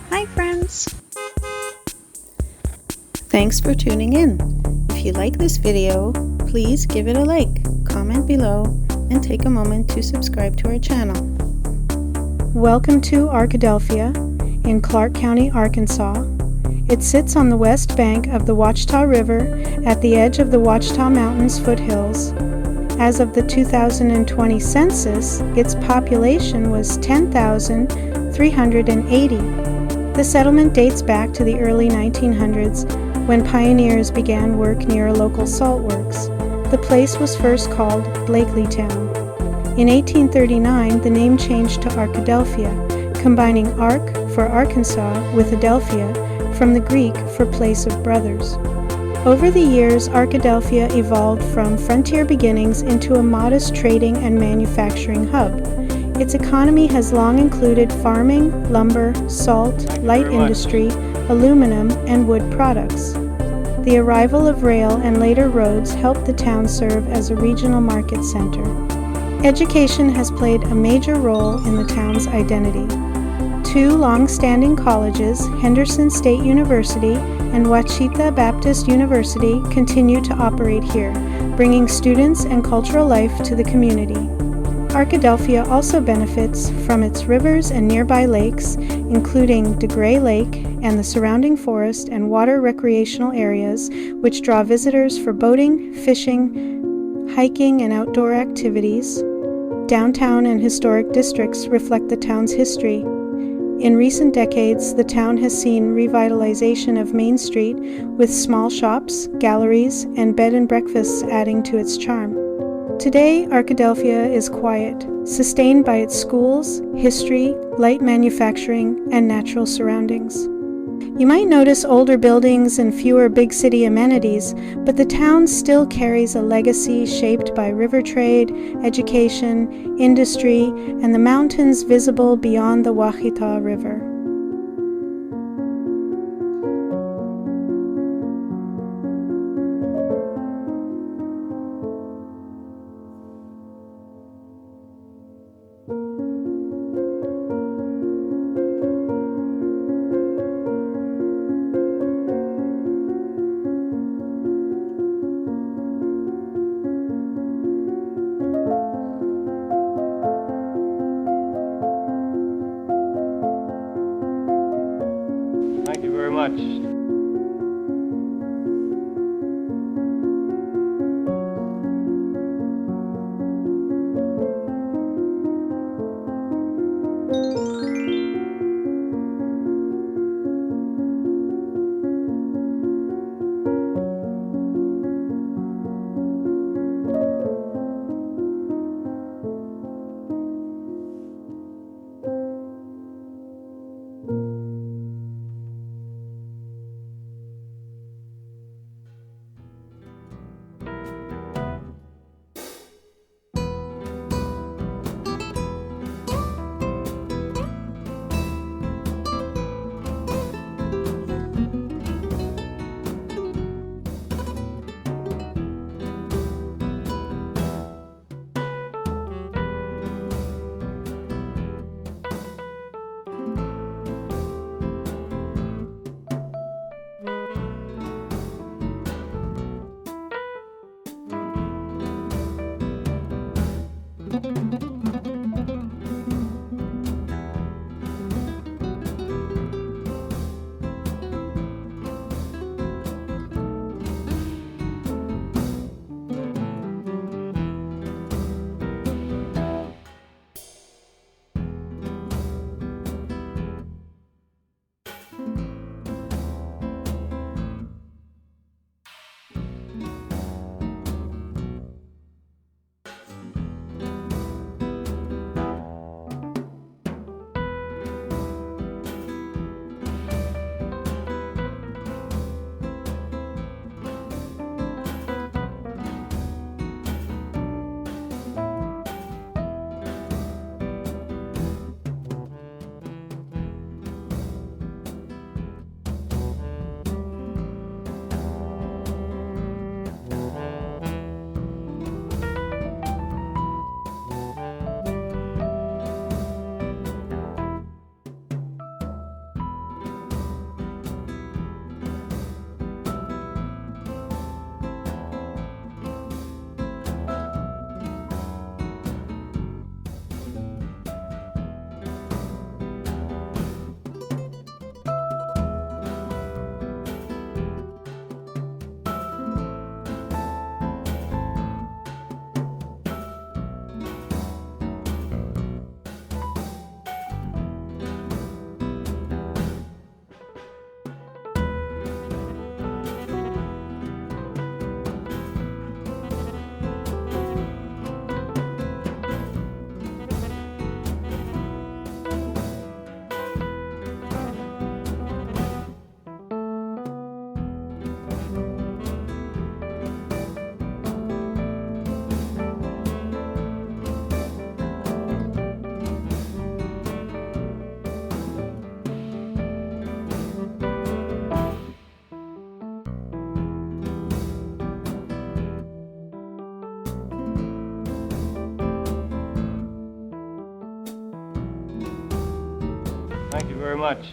Hi friends! Thanks for tuning in. If you like this video, please give it a like, comment below, and take a moment to subscribe to our channel. Welcome to Arkadelphia in Clark County, Arkansas. It sits on the west bank of the Ouachita River at the edge of the Ouachita Mountains foothills. As of the 2020 census, its population was 10,380. The settlement dates back to the early 1900s when pioneers began work near a local salt works. The place was first called Blakelytown. In 1839, the name changed to Arkadelphia, combining Ark for Arkansas with Adelphia from the Greek for place of brothers. Over the years, Arkadelphia evolved from frontier beginnings into a modest trading and manufacturing hub. Its economy has long included farming, lumber, salt, light industry, aluminum, and wood products. The arrival of rail and later roads helped the town serve as a regional market center. Education has played a major role in the town's identity. Two long-standing colleges, Henderson State University and Ouachita Baptist University, continue to operate here, bringing students and cultural life to the community. Arkadelphia also benefits from its rivers and nearby lakes, including DeGray Lake and the surrounding forest and water recreational areas, which draw visitors for boating, fishing, hiking, and outdoor activities. Downtown and historic districts reflect the town's history. In recent decades, the town has seen revitalization of Main Street with small shops, galleries, and bed and breakfasts adding to its charm. Today, Arkadelphia is quiet, sustained by its schools, history, light manufacturing, and natural surroundings. You might notice older buildings and fewer big city amenities, but the town still carries a legacy shaped by river trade, education, industry, and the mountains visible beyond the Ouachita River. Thank you very much. Thank you very much.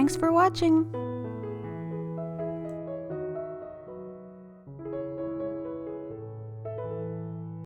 Thanks for watching!